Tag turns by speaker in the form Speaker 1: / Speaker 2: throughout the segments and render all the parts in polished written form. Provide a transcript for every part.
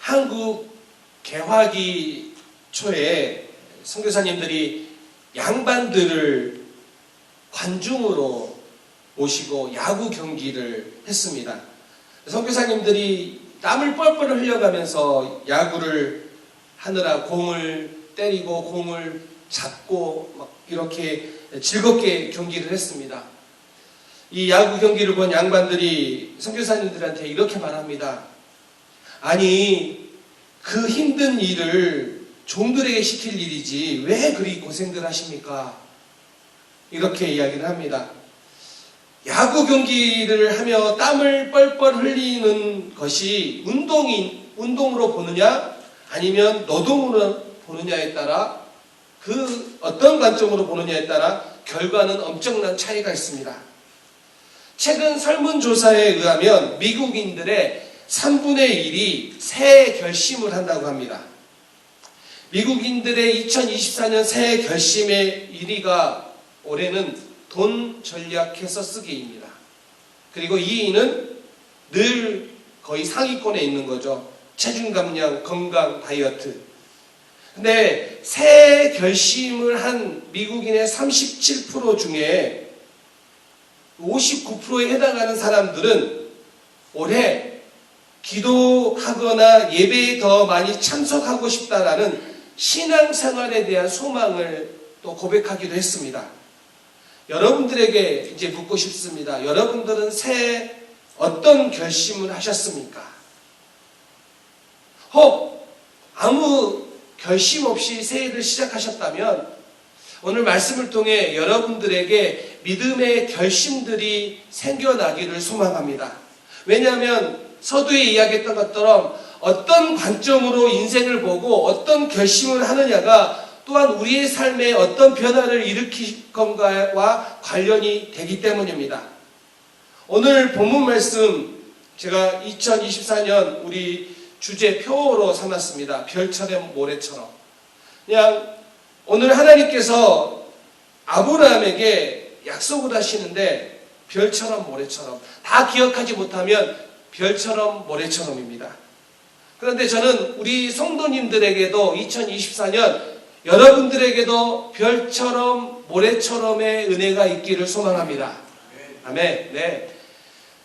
Speaker 1: 한국 개화기 초에 선교사님들이 양반들을 관중으로 모시고 야구 경기를 했습니다. 선교사님들이 땀을 뻘뻘 흘려가면서 야구를 하느라 공을 때리고 공을 잡고 막 이렇게 즐겁게 경기를 했습니다. 이 야구 경기를 본 양반들이 선교사님들한테 이렇게 말합니다. 아니, 그 힘든 일을 종들에게 시킬 일이지 왜 그리 고생들 하십니까? 이렇게 이야기를 합니다. 야구 경기를 하며 땀을 뻘뻘 흘리는 것이 운동으로 보느냐 아니면 노동으로 보느냐에 따라, 그 어떤 관점으로 보느냐에 따라 결과는 엄청난 차이가 있습니다. 최근 설문조사에 의하면 미국인들의 3분의 1이 새해 결심을 한다고 합니다. 미국인들의 2024년 새해 결심의 1위가 올해는 돈 절약해서 쓰기입니다. 그리고 2위는 늘 거의 상위권에 있는 거죠. 체중 감량, 건강, 다이어트. 근데 새해 결심을 한 미국인의 37% 중에 59%에 해당하는 사람들은 올해 기도하거나 예배에 더 많이 참석하고 싶다라는 신앙생활에 대한 소망을 또 고백하기도 했습니다. 여러분들에게 이제 묻고 싶습니다. 여러분들은 새해 어떤 결심을 하셨습니까? 혹 아무 결심 없이 새해를 시작하셨다면 오늘 말씀을 통해 여러분들에게 믿음의 결심들이 생겨나기를 소망합니다. 왜냐하면 서두에 이야기했던 것처럼 어떤 관점으로 인생을 보고 어떤 결심을 하느냐가 또한 우리의 삶에 어떤 변화를 일으킬 건가와 관련이 되기 때문입니다. 오늘 본문 말씀 제가 2024년 우리 주제 표어로 삼았습니다. 별처럼 모래처럼. 그냥 오늘 하나님께서 아브라함에게 약속을 하시는데 별처럼 모래처럼, 다 기억하지 못하면 별처럼 모래처럼입니다. 그런데 저는 우리 성도님들에게도 2024년 여러분들에게도 별처럼 모래처럼의 은혜가 있기를 소망합니다. 아멘. 네.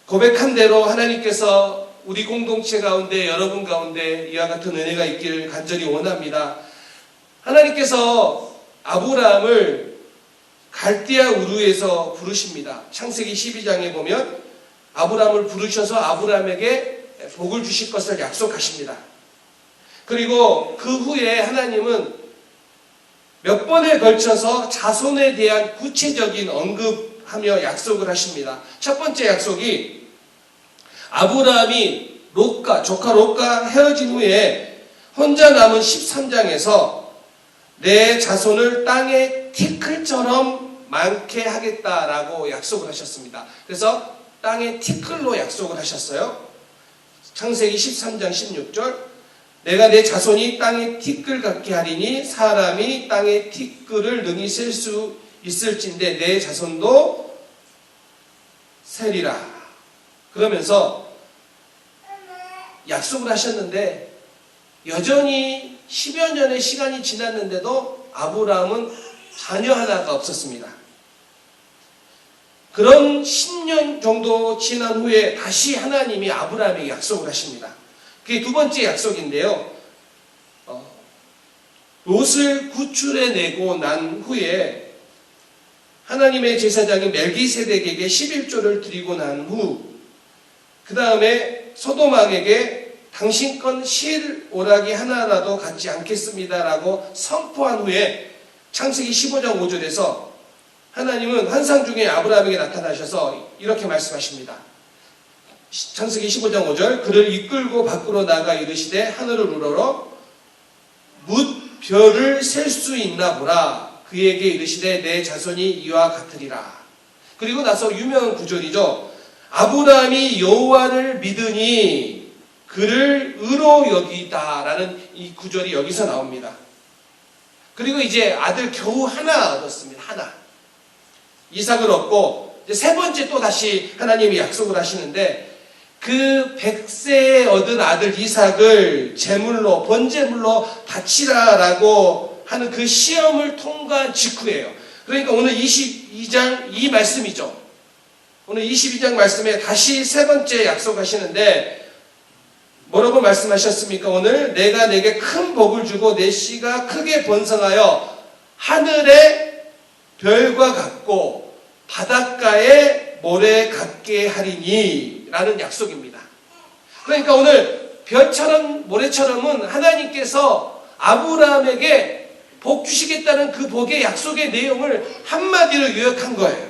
Speaker 1: 고백한 대로 하나님께서 우리 공동체 가운데, 여러분 가운데 이와 같은 은혜가 있기를 간절히 원합니다. 하나님께서 아브라함을 갈대아 우르에서 부르십니다. 창세기 12장에 보면 아브라함을 부르셔서 아브라함에게 복을 주실 것을 약속하십니다. 그리고 그 후에 하나님은 몇 번에 걸쳐서 자손에 대한 구체적인 언급하며 약속을 하십니다. 첫 번째 약속이 아브라함이 조카 롯과 헤어진 후에 혼자 남은 13장에서 내 자손을 땅의 티끌처럼 많게 하겠다라고 약속을 하셨습니다. 그래서 땅의 티끌로 약속을 하셨어요. 창세기 13장 16절, 내가 내 자손이 땅의 티끌 같게 하리니 사람이 땅의 티끌을 능히 셀 수 있을진데 내 자손도 세리라. 그러면서 약속을 하셨는데 여전히 10여 년의 시간이 지났는데도 아브라함은 자녀 하나가 없었습니다. 그런 10년 정도 지난 후에 다시 하나님이 아브라함에게 약속을 하십니다. 그게 두 번째 약속인데요. 롯을 구출해내고 난 후에 하나님의 제사장인 멜기세덱에게 11조를 드리고 난 후, 그 다음에 소돔왕에게 당신 건 실오라기 하나라도 갖지 않겠습니다라고 선포한 후에 창세기 15장 5절에서 하나님은 환상 중에 아브라함에게 나타나셔서 이렇게 말씀하십니다. 창세기 15장 5절, 그를 이끌고 밖으로 나가 이르시되 하늘을 우러러 뭇 별을 셀 수 있나 보라. 그에게 이르시되 내 자손이 이와 같으리라. 그리고 나서 유명한 구절이죠. 아브라함이 여호와를 믿으니 그를 의로 여기다라는 이 구절이 여기서 나옵니다. 그리고 이제 아들 겨우 하나 얻었습니다. 하나. 이삭을 얻고 이제 세 번째 또 다시 하나님이 약속을 하시는데 그 100세에 얻은 아들 이삭을 제물로 번제물로 바치라라고 하는 그 시험을 통과한 직후예요. 그러니까 오늘 22장 이 말씀이죠. 오늘 22장 말씀에 다시 세 번째 약속하시는데 뭐라고 말씀하셨습니까? 오늘 내가 내게 큰 복을 주고 내 씨가 크게 번성하여 하늘의 별과 같고 바닷가의 모래 같게 하리니 라는 약속입니다. 그러니까 오늘 별처럼 모래처럼은 하나님께서 아브라함에게 복 주시겠다는 그 복의 약속의 내용을 한마디로 요약한 거예요.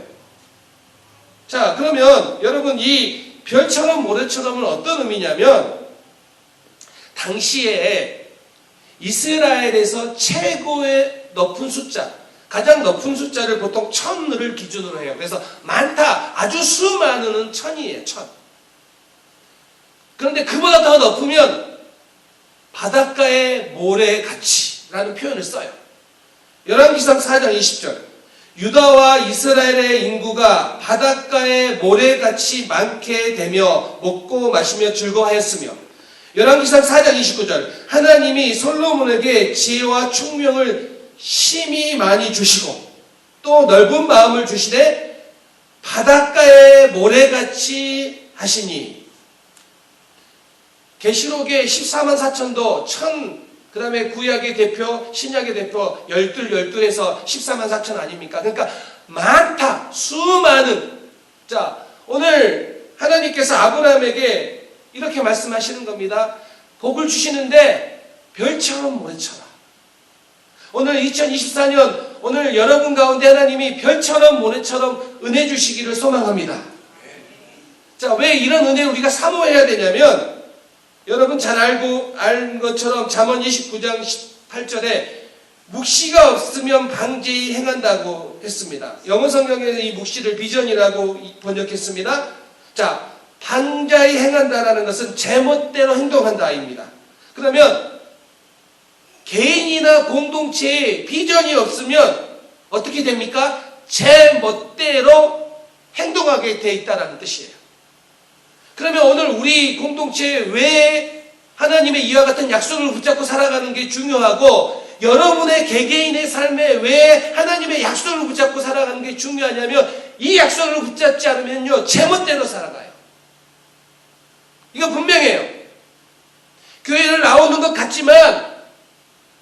Speaker 1: 자, 그러면 여러분 이 별처럼 모래처럼은 어떤 의미냐면 당시에 이스라엘에서 최고의 높은 숫자, 가장 높은 숫자를 보통 1000을 기준으로 해요. 그래서 많다, 아주 수많은 1000이에요. 1000. 그런데 그보다 더 높으면 바닷가의 모래같이라는 표현을 써요. 열왕기상 4장 20절 유다와 이스라엘의 인구가 바닷가의 모래같이 많게 되며 먹고 마시며 즐거워하였으며 열왕기상 4장 29절 하나님이 솔로몬에게 지혜와 총명을 심히 많이 주시고 또 넓은 마음을 주시되 바닷가의 모래같이 하시니 계시록의 14만 4천도 1000 그 다음에 구약의 대표 신약의 대표 12에서 14만 4천 아닙니까? 그러니까 많다 수많은. 자, 오늘 하나님께서 아브라함에게 이렇게 말씀하시는 겁니다. 복을 주시는데 별처럼 모래처럼. 오늘 2024년 오늘 여러분 가운데 하나님이 별처럼 모래처럼 은혜 주시기를 소망합니다. 자, 왜 이런 은혜를 우리가 사모해야 되냐면 여러분 잘 알 것처럼 잠언 29장 18절에 묵시가 없으면 방제히 행한다고 했습니다. 영어 성경에서 이 묵시를 비전이라고 번역했습니다. 자, 방자히 행한다라는 것은 제멋대로 행동한다입니다. 그러면 개인이나 공동체에 비전이 없으면 어떻게 됩니까? 제멋대로 행동하게 돼 있다는 뜻이에요. 그러면 오늘 우리 공동체에 왜 하나님의 이와 같은 약속을 붙잡고 살아가는 게 중요하고 여러분의 개개인의 삶에 왜 하나님의 약속을 붙잡고 살아가는 게 중요하냐면 이 약속을 붙잡지 않으면요 제멋대로 살아가요. 이거 분명해요. 교회를 나오는 것 같지만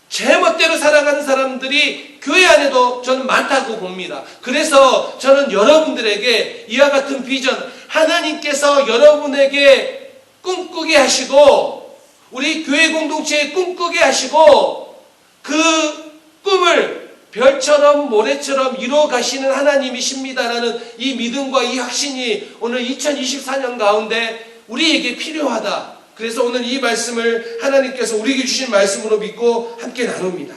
Speaker 1: 제멋대로 살아가는 사람들이 교회 안에도 저는 많다고 봅니다. 그래서 저는 여러분들에게 이와 같은 비전, 하나님께서 여러분에게 꿈꾸게 하시고 우리 교회 공동체에 꿈꾸게 하시고 그 꿈을 별처럼 모래처럼 이루어 가시는 하나님이십니다라는 이 믿음과 이 확신이 오늘 2024년 가운데 우리에게 필요하다. 그래서 오늘 이 말씀을 하나님께서 우리에게 주신 말씀으로 믿고 함께 나눕니다.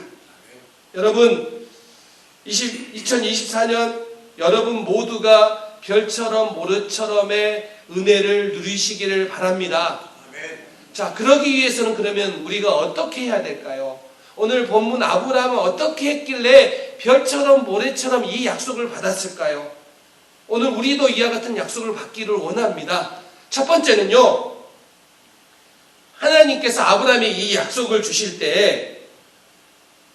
Speaker 1: 여러분 2024년 여러분 모두가 별처럼 모래처럼의 은혜를 누리시기를 바랍니다. 자, 그러기 위해서는 그러면 우리가 어떻게 해야 될까요? 오늘 본문 아브라함은 어떻게 했길래 별처럼 모래처럼 이 약속을 받았을까요? 오늘 우리도 이와 같은 약속을 받기를 원합니다. 첫 번째는요, 하나님께서 아브라함에게 이 약속을 주실 때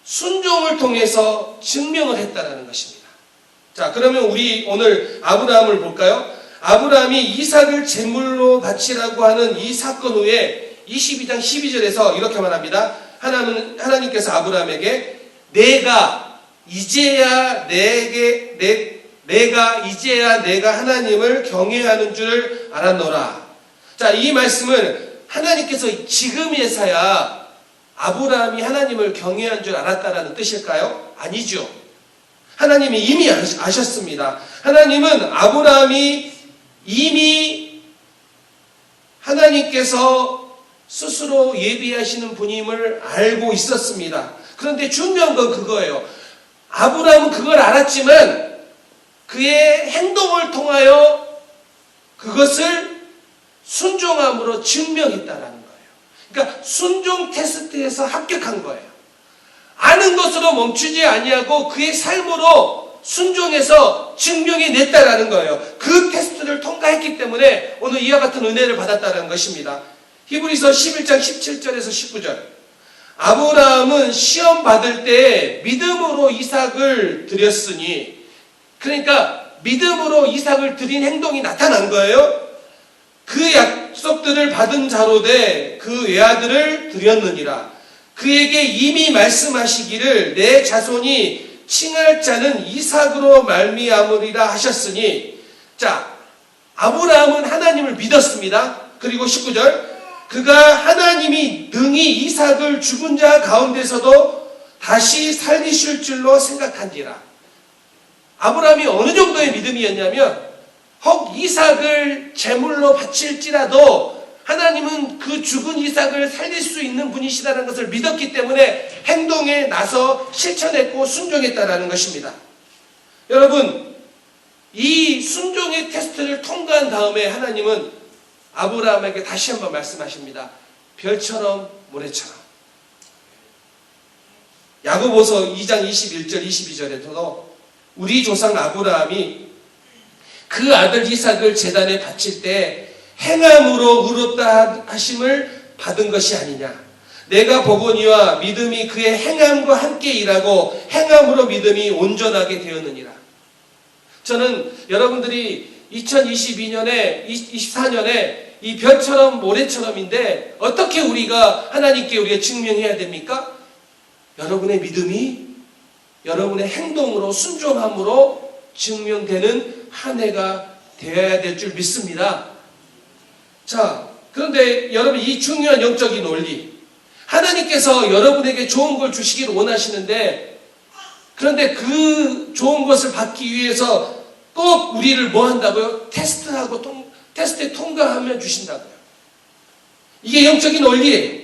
Speaker 1: 순종을 통해서 증명을 했다는 것입니다. 자, 그러면 우리 오늘 아브라함을 볼까요? 아브라함이 이삭을 제물로 바치라고 하는 이 사건 후에 22장 12절에서 이렇게 말합니다. 하나님께서 아브라함에게 내가 이제야 내가 하나님을 경외하는 줄을 알았노라. 자, 이 말씀을 하나님께서 지금에서야 아브라함이 하나님을 경외한 줄 알았다라는 뜻일까요? 아니죠. 하나님이 이미 아셨습니다. 하나님은 아브라함이 이미 하나님께서 스스로 예비하시는 분임을 알고 있었습니다. 그런데 중요한 건 그거예요. 아브라함은 그걸 알았지만 그의 행동을 통하여 그것을 순종함으로 증명했다라는 거예요. 그러니까 순종 테스트에서 합격한 거예요. 아는 것으로 멈추지 아니하고 그의 삶으로 순종해서 증명해 냈다라는 거예요. 그 테스트를 통과했기 때문에 오늘 이와 같은 은혜를 받았다는 것입니다. 히브리서 11장 17절에서 19절. 아브라함은 시험 받을 때 믿음으로 이삭을 드렸으니, 그러니까 믿음으로 이삭을 드린 행동이 나타난 거예요. 그 약속들을 받은 자로 돼 그 외아들을 드렸느니라. 그에게 이미 말씀하시기를 내 자손이 칭할 자는 이삭으로 말미암으리라 하셨으니, 자, 아브라함은 하나님을 믿었습니다. 그리고 19절, 그가 하나님이 능히 이삭을 죽은 자 가운데서도 다시 살리실 줄로 생각한지라. 아브라함이 어느 정도의 믿음이었냐면, 혹 이삭을 제물로 바칠지라도 하나님은 그 죽은 이삭을 살릴 수 있는 분이시다는 것을 믿었기 때문에 행동에 나서 실천했고 순종했다라는 것입니다. 여러분, 이 순종의 테스트를 통과한 다음에 하나님은 아브라함에게 다시 한번 말씀하십니다. 별처럼 모래처럼. 야고보서 2장 21절 22절에도 우리 조상 아브라함이 그 아들 이삭을 제단에 바칠 때 행함으로 의롭다 하심을 받은 것이 아니냐. 내가 보거니와 믿음이 그의 행함과 함께 일하고 행함으로 믿음이 온전하게 되었느니라. 저는 여러분들이 2022년에 24년에 이 별처럼 모래처럼인데 어떻게 우리가 하나님께 우리가 증명해야 됩니까? 여러분의 믿음이 여러분의 행동으로 순종함으로 증명되는 한 해가 되어야 될 줄 믿습니다. 자, 그런데 여러분, 이 중요한 영적인 원리, 하나님께서 여러분에게 좋은 걸 주시기를 원하시는데, 그런데 그 좋은 것을 받기 위해서 꼭 우리를 뭐 한다고요? 테스트에 통과하면 주신다고요. 이게 영적인 원리예요.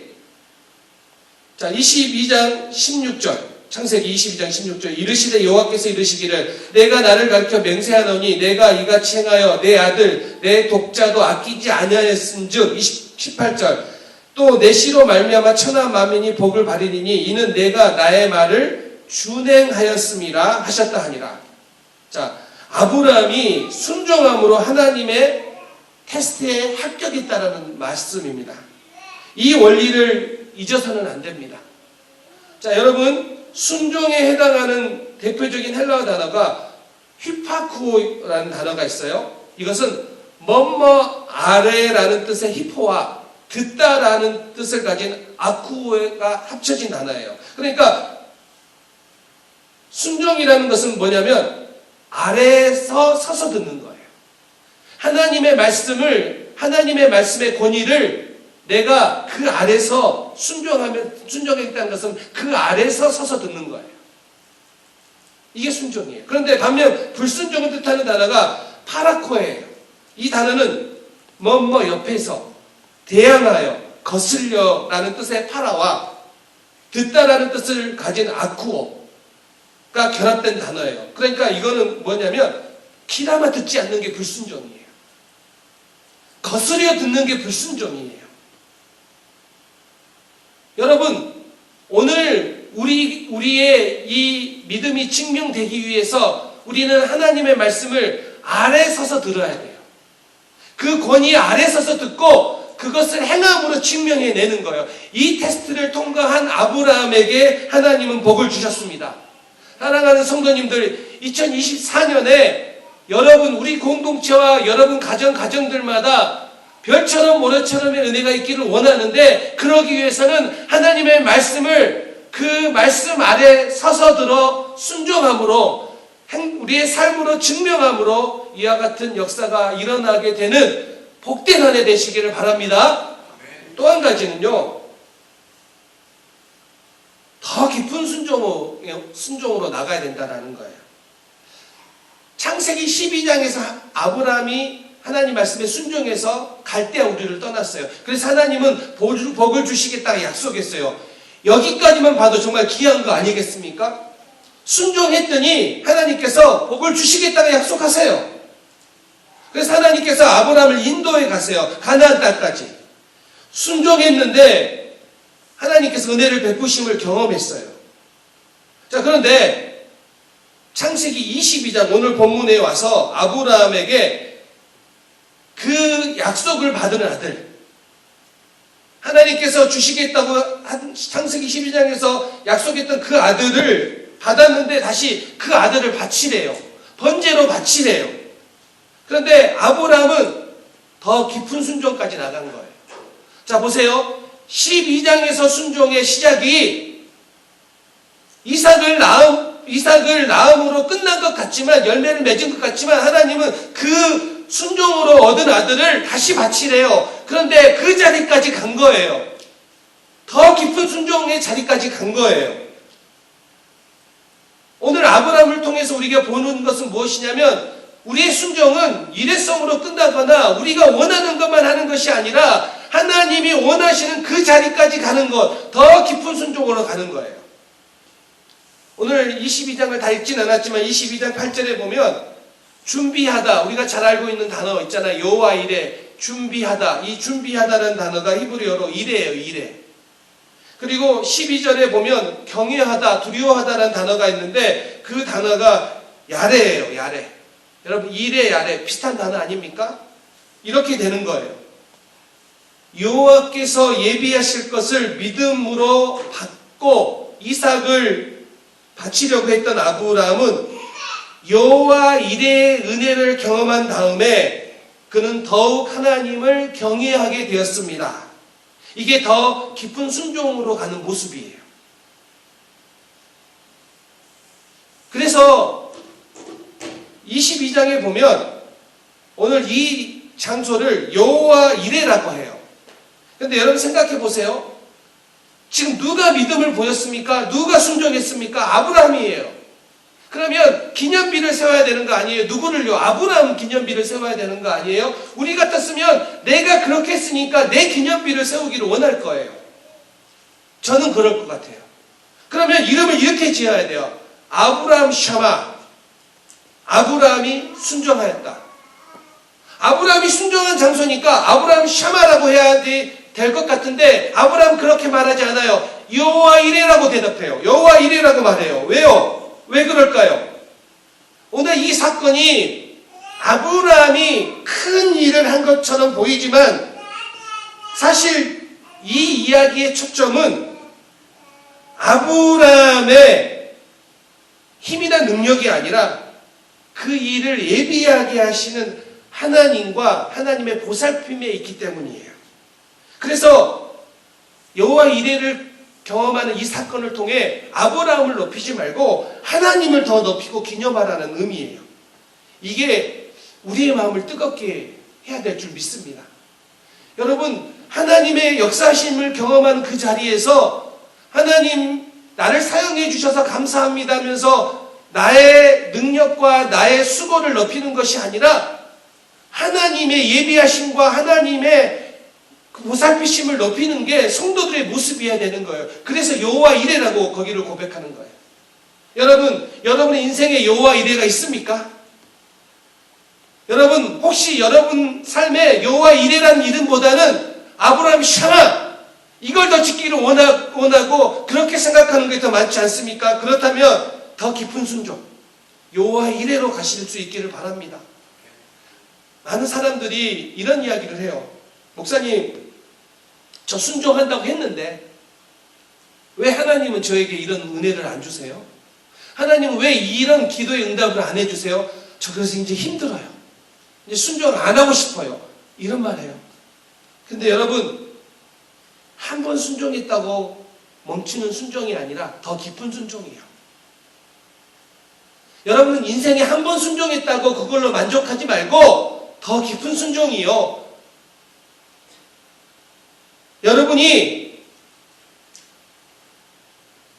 Speaker 1: 자, 22장 16절. 창세기 22장 16절. 이르시되 여호와께서 이르시기를 내가 나를 가르쳐 맹세하노니 내가 이같이 행하여 내 아들 내 독자도 아끼지 아니하였은즉. 18절. 또 내 씨로 말미암아 천하 만민이 복을 받으리니 이는 내가 나의 말을 준행하였음이라 하셨다 하니라. 자, 아브라함이 순종함으로 하나님의 테스트에 합격했다라는 말씀입니다. 이 원리를 잊어서는 안 됩니다. 자, 여러분, 순종에 해당하는 대표적인 헬라어 단어가 휘파쿠오라는 단어가 있어요. 이것은 뭐뭐 아래라는 뜻의 히포와 듣다라는 뜻을 가진 아쿠오가 합쳐진 단어예요. 그러니까 순종이라는 것은 뭐냐면 아래에서 서서 듣는 거예요. 하나님의 말씀의 권위를 내가 그 아래서 순종했다는 것은 그 아래서 서서 듣는 거예요. 이게 순종이에요. 그런데 반면 불순종을 뜻하는 단어가 파라코예요. 이 단어는 뭐뭐 옆에서 대항하여 거슬려라는 뜻의 파라와 듣다라는 뜻을 가진 아쿠오가 결합된 단어예요. 그러니까 이거는 뭐냐면 귀담아 듣지 않는 게 불순종이에요. 거스려 듣는 게 불순종이에요. 여러분, 오늘 우리의 이 믿음이 증명되기 위해서 우리는 하나님의 말씀을 아래 서서 들어야 돼요. 그 권위 아래 서서 듣고 그것을 행함으로 증명해내는 거예요. 이 테스트를 통과한 아브라함에게 하나님은 복을 주셨습니다. 사랑하는 성도님들, 2024년에 여러분, 우리 공동체와 여러분 가정들마다 별처럼 모래처럼의 은혜가 있기를 원하는데, 그러기 위해서는 하나님의 말씀을 그 말씀 아래 서서 들어 순종함으로 우리의 삶으로 증명함으로 이와 같은 역사가 일어나게 되는 복된 한 해 되시기를 바랍니다. 또 한 가지는요, 더 깊은 순종으로 나가야 된다는 거예요. 창세기 12장에서 아브라함이 하나님 말씀에 순종해서 갈대아 우리를 떠났어요. 그래서 하나님은 복을 주시겠다고 약속했어요. 여기까지만 봐도 정말 귀한 거 아니겠습니까? 순종했더니 하나님께서 복을 주시겠다고 약속하세요. 그래서 하나님께서 아브라함을 인도해 가세요. 가나안 땅까지. 순종했는데 하나님께서 은혜를 베푸심을 경험했어요. 자, 그런데 창세기 22장 오늘 본문에 와서 아브라함에게 그 약속을 받은 아들, 하나님께서 주시겠다고 한 창세기 12장에서 약속했던 그 아들을 받았는데 다시 그 아들을 바치래요. 번제로 바치래요. 그런데 아브라함은 더 깊은 순종까지 나간 거예요. 자, 보세요. 12장에서 순종의 시작이 이삭을 낳음으로 끝난 것 같지만, 열매를 맺은 것 같지만, 하나님은 그 순종으로 얻은 아들을 다시 바치래요. 그런데 그 자리까지 간 거예요. 더 깊은 순종의 자리까지 간 거예요. 오늘 아브라함을 통해서 우리가 보는 것은 무엇이냐면, 우리의 순종은 일회성으로 끝나거나 우리가 원하는 것만 하는 것이 아니라 하나님이 원하시는 그 자리까지 가는 것, 더 깊은 순종으로 가는 거예요. 오늘 22장을 다 읽진 않았지만 22장 8절에 보면 준비하다, 우리가 잘 알고 있는 단어 있잖아요. 여호와 이레, 준비하다. 이 준비하다라는 단어가 히브리어로 이레예요. 이레. 그리고 12절에 보면 경외하다, 두려워하다라는 단어가 있는데 그 단어가 야레예요. 야레. 여러분, 이레, 야레 비슷한 단어 아닙니까? 이렇게 되는 거예요. 여호와께서 예비하실 것을 믿음으로 받고 이삭을 바치려고 했던 아브라함은 여호와 이레의 은혜를 경험한 다음에 그는 더욱 하나님을 경외하게 되었습니다. 이게 더 깊은 순종으로 가는 모습이에요. 그래서 22장에 보면 오늘 이 장소를 여호와 이레라고 해요. 그런데 여러분 생각해 보세요. 지금 누가 믿음을 보였습니까? 누가 순종했습니까? 아브라함이에요. 그러면 기념비를 세워야 되는 거 아니에요? 누구를요? 아브라함 기념비를 세워야 되는 거 아니에요? 우리 같았으면 내가 그렇게 했으니까 내 기념비를 세우기를 원할 거예요. 저는 그럴 것 같아요. 그러면 이름을 이렇게 지어야 돼요. 아브라함 샤마. 아브라함이 순종하였다. 아브라함이 순종한 장소니까 아브라함 샤마라고 해야 될 것 같은데 아브라함 그렇게 말하지 않아요. 여호와 이레라고 대답해요. 여호와 이레라고 말해요. 왜요? 왜 그럴까요? 오늘 이 사건이 아브라함이 큰 일을 한 것처럼 보이지만 사실 이 이야기의 초점은 아브라함의 힘이나 능력이 아니라 그 일을 예비하게 하시는 하나님과 하나님의 보살핌에 있기 때문이에요. 그래서 여호와 이레를 경험하는 이 사건을 통해 아브라함을 높이지 말고 하나님을 더 높이고 기념하라는 의미예요. 이게 우리의 마음을 뜨겁게 해야 될 줄 믿습니다. 여러분, 하나님의 역사심을 경험하는 그 자리에서 하나님 나를 사용해 주셔서 감사합니다 하면서 나의 능력과 나의 수고를 높이는 것이 아니라 하나님의 예비하심과 하나님의 그 보살피심을 높이는 게 성도들의 모습이어야 되는 거예요. 그래서 여호와 이레라고 거기를 고백하는 거예요. 여러분, 여러분의 인생에 여호와 이레가 있습니까? 여러분, 혹시 여러분 삶에 여호와 이레라는 이름보다는 아브라함 샤마 이걸 더 짓기를 원하고 그렇게 생각하는 게 더 많지 않습니까? 그렇다면 더 깊은 순종, 여호와 이레로 가실 수 있기를 바랍니다. 많은 사람들이 이런 이야기를 해요. 목사님, 저 순종한다고 했는데 왜 하나님은 저에게 이런 은혜를 안 주세요? 하나님은 왜 이런 기도의 응답을 안 해주세요? 저 그래서 이제 힘들어요. 이제 순종 안 하고 싶어요. 이런 말 해요. 근데 여러분, 한 번 순종했다고 멈추는 순종이 아니라 더 깊은 순종이에요. 여러분은 인생에 한 번 순종했다고 그걸로 만족하지 말고 더 깊은 순종이요. 여러분이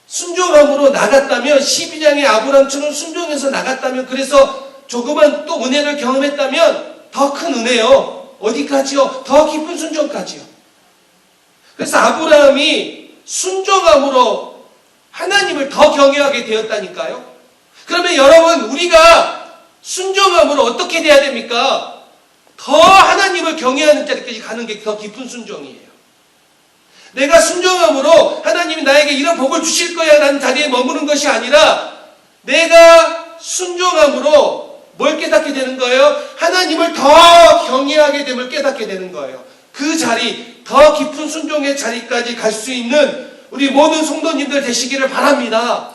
Speaker 1: 순종함으로 나갔다면 12장의 아브라함처럼 순종해서 나갔다면 그래서 조그만 또 은혜를 경험했다면 더 큰 은혜요. 어디까지요? 더 깊은 순종까지요. 그래서 아브라함이 순종함으로 하나님을 더 경외하게 되었다니까요. 그러면 여러분, 우리가 순종함으로 어떻게 돼야 됩니까? 더 하나님을 경외하는 자리까지 가는 게 더 깊은 순종이에요. 내가 순종함으로 하나님이 나에게 이런 복을 주실 거야 라는 자리에 머무는 것이 아니라 내가 순종함으로 뭘 깨닫게 되는 거예요? 하나님을 더 경외하게 됨을 깨닫게 되는 거예요. 그 자리, 더 깊은 순종의 자리까지 갈 수 있는 우리 모든 성도님들 되시기를 바랍니다.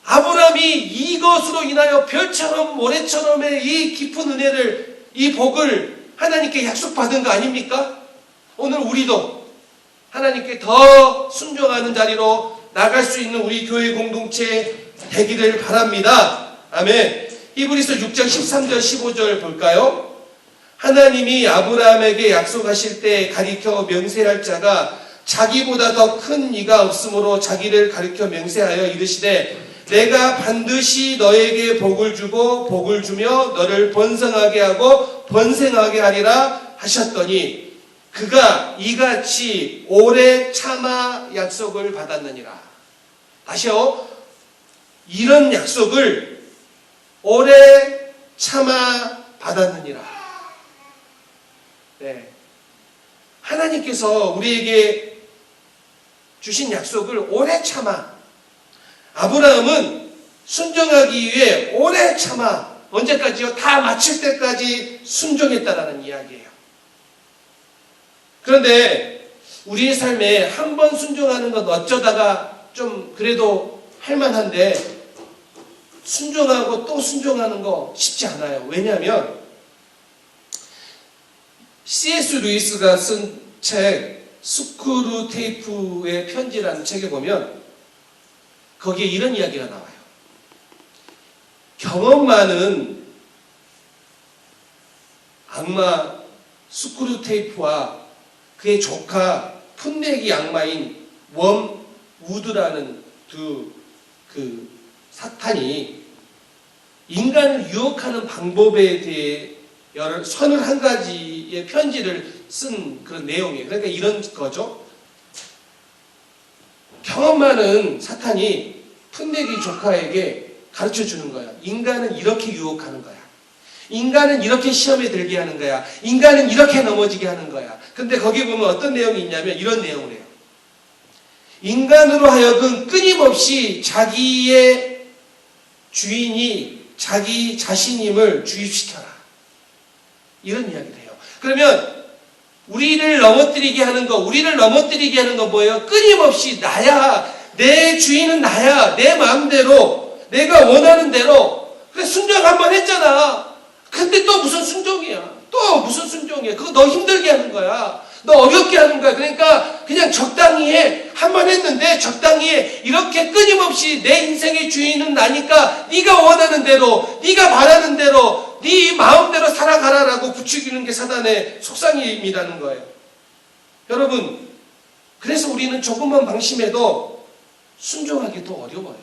Speaker 1: 아브라함이 이것으로 인하여 별처럼 모래처럼의 이 깊은 은혜를, 이 복을 하나님께 약속받은 거 아닙니까? 오늘 우리도 하나님께 더 순종하는 자리로 나갈 수 있는 우리 교회 공동체 되기를 바랍니다. 아멘. 히브리서 6장 13절 15절 볼까요? 하나님이 아브라함에게 약속하실 때 가리켜 명세할 자가 자기보다 더 큰 이가 없으므로 자기를 가리켜 명세하여 이르시되 내가 반드시 너에게 복을 주고 복을 주며 너를 번성하게 하고 번성하게 하리라 하셨더니 그가 이같이 오래 참아 약속을 받았느니라. 다시요. 이런 약속을 오래 참아 받았느니라. 네. 하나님께서 우리에게 주신 약속을 오래 참아. 아브라함은 순종하기 위해 오래 참아. 언제까지요? 다 마칠 때까지 순종했다라는 이야기예요. 그런데 우리의 삶에 한 번 순종하는 건 어쩌다가 좀 그래도 할만한데 순종하고 또 순종하는 거 쉽지 않아요. 왜냐하면 C.S. 루이스가 쓴 책 스크루테이프의 편지라는 책에 보면 거기에 이런 이야기가 나와요. 경험 많은 악마 스크루테이프와 그의 조카 풋내기 악마인 웜우드라는 그 사탄이 인간을 유혹하는 방법에 대해 31가지의 편지를 쓴 그런 내용이에요. 그러니까 이런 거죠. 경험 많은 사탄이 풋내기 조카에게 가르쳐 주는 거야. 인간은 이렇게 유혹하는 거야. 인간은 이렇게 시험에 들게 하는 거야. 인간은 이렇게 넘어지게 하는 거야. 근데 거기 보면 어떤 내용이 있냐면 이런 내용을 해요. 인간으로 하여금 끊임없이 자기의 주인이 자기 자신임을 주입시켜라. 이런 이야기를 해요. 그러면 우리를 넘어뜨리게 하는 거 뭐예요? 끊임없이 나야, 내 주인은 나야, 내 마음대로, 내가 원하는 대로. 그래, 순종 한번 했잖아. 근데 또 무슨 순종이야? 또 무슨 순종이야? 그거 너 힘들게 하는 거야. 너 어렵게 하는 거야. 그러니까 그냥 적당히 해. 한 번 했는데 적당히 해. 이렇게 끊임없이 내 인생의 주인은 나니까 네가 원하는 대로, 네가 바라는 대로, 네 마음대로 살아가라라고 부추기는 게 사단의 속상임이라는 거예요. 여러분, 그래서 우리는 조금만 방심해도 순종하기 더 어려워요.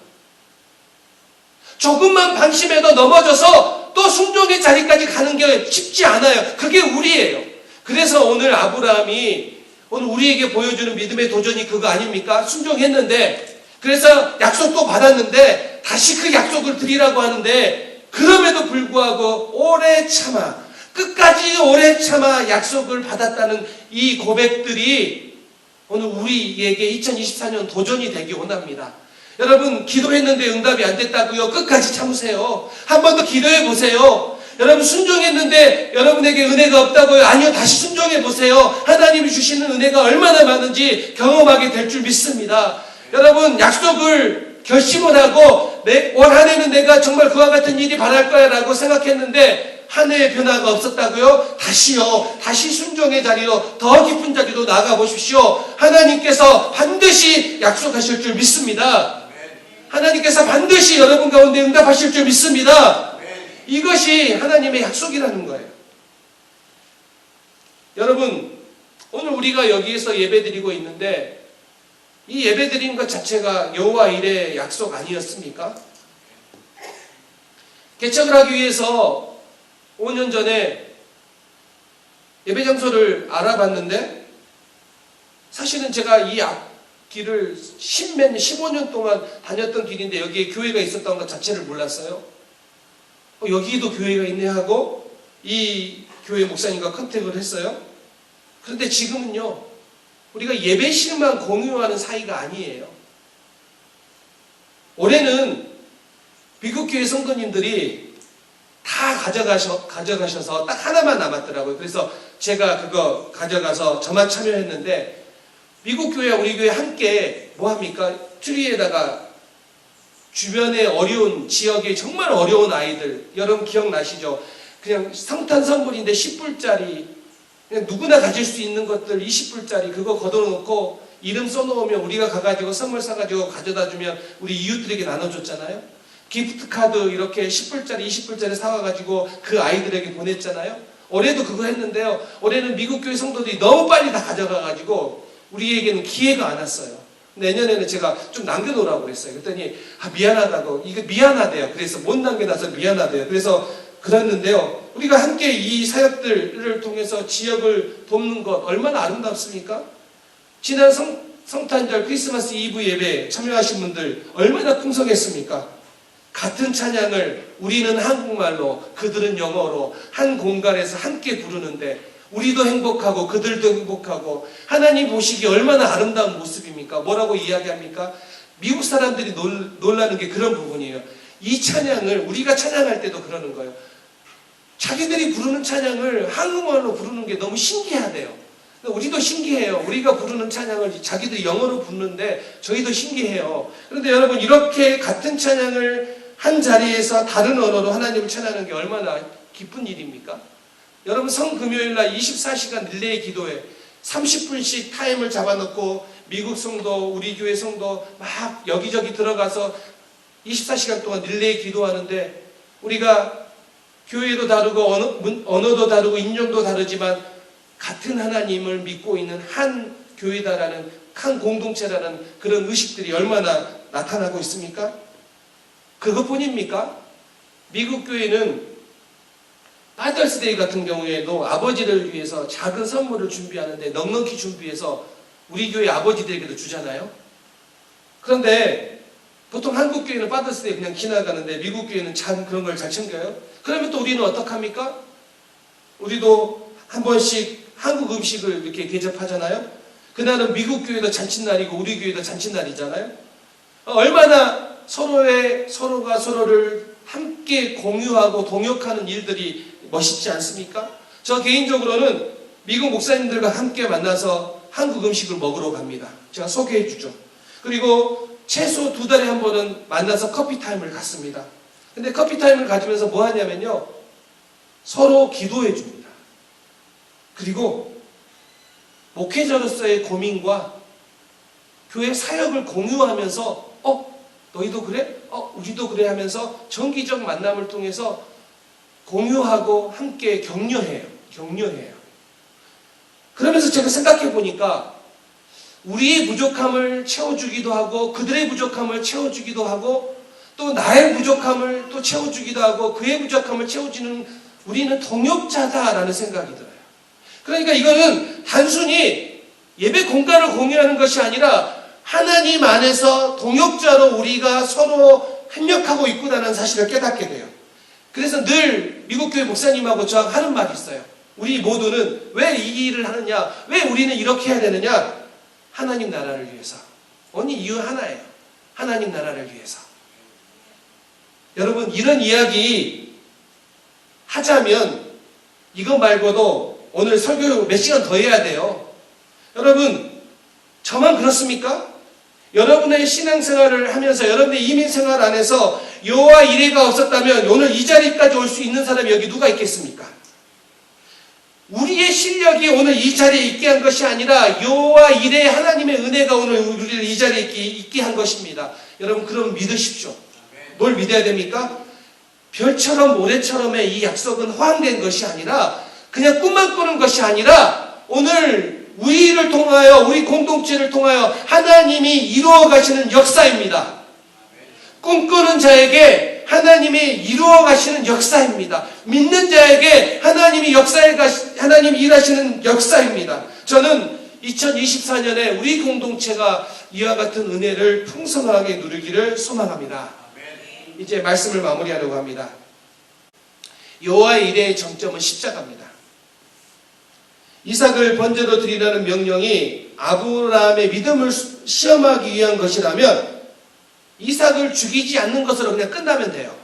Speaker 1: 조금만 방심해도 넘어져서 또 순종의 자리까지 가는 게 쉽지 않아요. 그게 우리예요. 그래서 오늘 아브라함이 오늘 우리에게 보여주는 믿음의 도전이 그거 아닙니까? 순종했는데, 그래서 약속도 받았는데 다시 그 약속을 드리라고 하는데, 그럼에도 불구하고 오래 참아, 끝까지 오래 참아 약속을 받았다는 이 고백들이 오늘 우리에게 2024년 도전이 되기 원합니다. 여러분, 기도했는데 응답이 안 됐다고요? 끝까지 참으세요. 한 번 더 기도해 보세요. 여러분, 순종했는데 여러분에게 은혜가 없다고요? 아니요, 다시 순종해 보세요. 하나님이 주시는 은혜가 얼마나 많은지 경험하게 될 줄 믿습니다. 여러분, 약속을 결심을 하고 올 한 해는 내가 정말 그와 같은 일이 바랄 거야 라고 생각했는데 한 해의 변화가 없었다고요? 다시 순종의 자리로, 더 깊은 자리로 나아가 보십시오. 하나님께서 반드시 약속하실 줄 믿습니다. 하나님께서 반드시 여러분 가운데 응답하실 줄 믿습니다. 이것이 하나님의 약속이라는 거예요. 여러분, 오늘 우리가 여기에서 예배드리고 있는데 이 예배드리는 것 자체가 여호와 일의 약속 아니었습니까? 개척을 하기 위해서 5년 전에 예배 장소를 알아봤는데, 사실은 제가 이 길을 15년 동안 다녔던 길인데 여기에 교회가 있었던 것 자체를 몰랐어요. 여기도 교회가 있네 하고 이 교회 목사님과 컨택을 했어요. 그런데 지금은요, 우리가 예배실만 공유하는 사이가 아니에요. 올해는 미국 교회 성도님들이 다 가져가셔서 딱 하나만 남았더라고요. 그래서 제가 그거 가져가서 저만 참여했는데, 미국 교회와 우리 교회 함께 뭐 합니까? 트리에다가 주변의 어려운 지역의 정말 어려운 아이들, 여러분 기억나시죠? 그냥 성탄 선물인데 10불짜리, 그냥 누구나 가질 수 있는 것들 20불짜리 그거 걷어놓고 이름 써놓으면 우리가 가가지고 선물 사가지고 가져다주면 우리 이웃들에게 나눠줬잖아요. 기프트카드 이렇게 10불짜리 20불짜리 사와가지고 그 아이들에게 보냈잖아요. 올해도 그거 했는데요. 올해는 미국 교회 성도들이 너무 빨리 다 가져가가지고 우리에게는 기회가 안 왔어요. 내년에는 제가 좀 남겨놓으라고 그랬어요. 그랬더니 미안하다고, 이거 미안하대요. 그래서 못 남겨놔서 미안하대요. 그래서 그랬는데요. 우리가 함께 이 사역들을 통해서 지역을 돕는 것 얼마나 아름답습니까? 지난 성탄절 크리스마스 이브 예배 참여하신 분들 얼마나 풍성했습니까? 같은 찬양을 우리는 한국말로 그들은 영어로 한 공간에서 함께 부르는데 우리도 행복하고 그들도 행복하고 하나님 보시기에 얼마나 아름다운 모습입니까? 뭐라고 이야기합니까? 미국 사람들이 놀라는 게 그런 부분이에요. 이 찬양을 우리가 찬양할 때도 그러는 거예요. 자기들이 부르는 찬양을 한국말로 부르는 게 너무 신기하대요. 우리도 신기해요. 우리가 부르는 찬양을 자기들이 영어로 부르는데 저희도 신기해요. 그런데 여러분, 이렇게 같은 찬양을 한 자리에서 다른 언어로 하나님을 찬양하는 게 얼마나 기쁜 일입니까? 여러분, 성금요일날 24시간 릴레이 기도회 30분씩 타임을 잡아놓고 미국 성도, 우리 교회 성도 막 여기저기 들어가서 24시간 동안 릴레이 기도하는데, 우리가 교회도 다르고 언어도 다르고 인종도 다르지만 같은 하나님을 믿고 있는 한 교회다라는, 한 공동체라는 그런 의식들이 얼마나 나타나고 있습니까? 그것뿐입니까? 미국 교회는 파더스데이 같은 경우에도 아버지를 위해서 작은 선물을 준비하는데 넉넉히 준비해서 우리 교회 아버지들에게도 주잖아요. 그런데 보통 한국 교회는 파더스데이 그냥 지나가는데 미국 교회는 참 그런 걸 잘 챙겨요. 그러면 또 우리는 어떡합니까? 우리도 한 번씩 한국 음식을 이렇게 대접하잖아요. 그날은 미국 교회도 잔칫날이고 우리 교회도 잔칫날이잖아요. 얼마나 서로가 서로를 함께 공유하고 동역하는 일들이 멋있지 않습니까? 저 개인적으로는 미국 목사님들과 함께 만나서 한국 음식을 먹으러 갑니다. 제가 소개해 주죠. 그리고 최소 2달에 한 번은 만나서 커피 타임을 갖습니다. 근데 커피 타임을 가지면서 뭐 하냐면요, 서로 기도해 줍니다. 그리고 목회자로서의 고민과 교회 사역을 공유하면서 너희도 그래? 우리도 그래 하면서 정기적 만남을 통해서 공유하고 함께 격려해요. 그러면서 제가 생각해 보니까 우리의 부족함을 채워주기도 하고 그들의 부족함을 채워주기도 하고 또 나의 부족함을 또 채워주기도 하고 그의 부족함을 채워주는, 우리는 동역자다라는 생각이 들어요. 그러니까 이거는 단순히 예배 공간을 공유하는 것이 아니라 하나님 안에서 동역자로 우리가 서로 협력하고 있구나라는 사실을 깨닫게 돼요. 그래서 늘 미국교회 목사님하고 저하고 하는 말이 있어요. 우리 모두는 왜 이 일을 하느냐, 왜 우리는 이렇게 해야 되느냐? 하나님 나라를 위해서. 오늘 이유 하나예요. 하나님 나라를 위해서. 여러분, 이런 이야기 하자면 이거 말고도 오늘 설교 몇 시간 더 해야 돼요. 여러분, 저만 그렇습니까? 여러분의 신앙생활을 하면서 여러분의 이민생활 안에서 여호와 이레가 없었다면 오늘 이 자리까지 올 수 있는 사람이 여기 누가 있겠습니까? 우리의 실력이 오늘 이 자리에 있게 한 것이 아니라 여호와 이레 하나님의 은혜가 오늘 우리를 이 자리에 있게 한 것입니다. 여러분, 그럼 믿으십시오. 뭘 믿어야 됩니까? 별처럼 모래처럼의 이 약속은 허황된 것이 아니라, 그냥 꿈만 꾸는 것이 아니라 오늘 우리를 통하여, 우리 공동체를 통하여 하나님이 이루어 가시는 역사입니다. 꿈꾸는 자에게 하나님이 이루어 가시는 역사입니다. 믿는 자에게 하나님이 일하시는 역사입니다. 저는 2024년에 우리 공동체가 이와 같은 은혜를 풍성하게 누리기를 소망합니다. 이제 말씀을 마무리하려고 합니다. 여호와의 일의 정점은 십자가입니다. 이삭을 번제로 드리라는 명령이 아브라함의 믿음을 시험하기 위한 것이라면 이삭을 죽이지 않는 것으로 그냥 끝나면 돼요.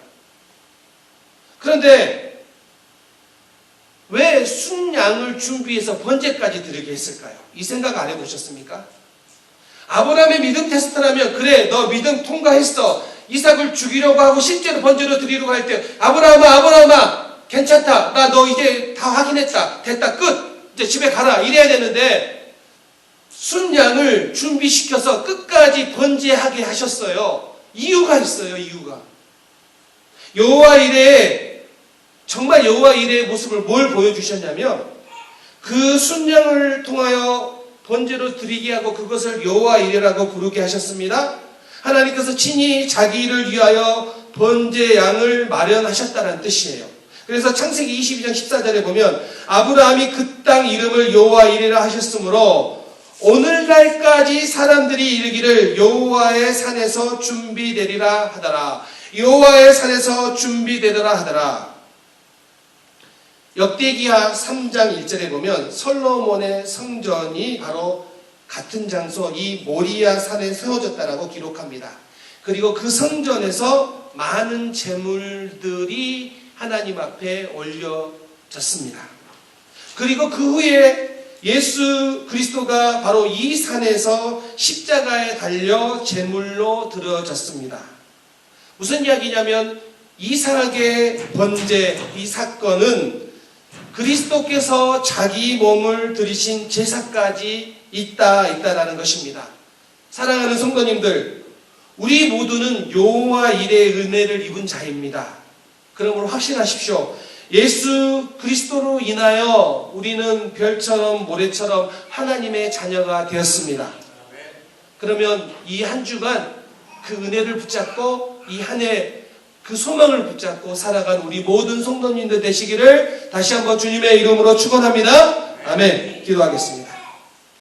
Speaker 1: 그런데 왜 순양을 준비해서 번제까지 드리게 했을까요? 이 생각 안 해보셨습니까? 아브라함의 믿음 테스트라면 그래 너 믿음 통과했어. 이삭을 죽이려고 하고 실제로 번제로 드리려고 할 때 아브라함아 괜찮다. 나 너 이제 다 확인했다. 됐다. 끝. 이제 집에 가라. 이래야 되는데 순양을 준비시켜서 끝까지 번제하게 하셨어요. 이유가 있어요. 이유가. 여호와 이레의 정말 여호와 이레의 모습을 뭘 보여주셨냐면 그 순양을 통하여 번제로 드리게 하고 그것을 여호와 이레라고 부르게 하셨습니다. 하나님께서 친히 자기를 위하여 번제 양을 마련하셨다는 뜻이에요. 그래서 창세기 22장 14절에 보면 아브라함이 그 땅 이름을 여호와 이레라 하셨으므로 오늘날까지 사람들이 이르기를 여호와의 산에서 준비되리라 하더라. 여호와의 산에서 준비되더라 하더라. 역대기하 3장 1절에 보면 솔로몬의 성전이 바로 같은 장소 이 모리아 산에 세워졌다라고 기록합니다. 그리고 그 성전에서 많은 제물들이 하나님 앞에 올려졌습니다. 그리고 그 후에 예수 그리스도가 바로 이 산에서 십자가에 달려 제물로 드려졌습니다. 무슨 이야기냐면 이삭의 번제, 이 사건은 그리스도께서 자기 몸을 드리신 제사까지 있다라는 것입니다. 사랑하는 성도님들, 우리 모두는 여호와 이레의 은혜를 입은 자입니다. 그러므로 확신하십시오. 예수 그리스도로 인하여 우리는 별처럼 모래처럼 하나님의 자녀가 되었습니다. 그러면 이 한 주간 그 은혜를 붙잡고 이 한 해 그 소망을 붙잡고 살아간 우리 모든 성도님들 되시기를 다시 한번 주님의 이름으로 축원합니다. 아멘. 기도하겠습니다.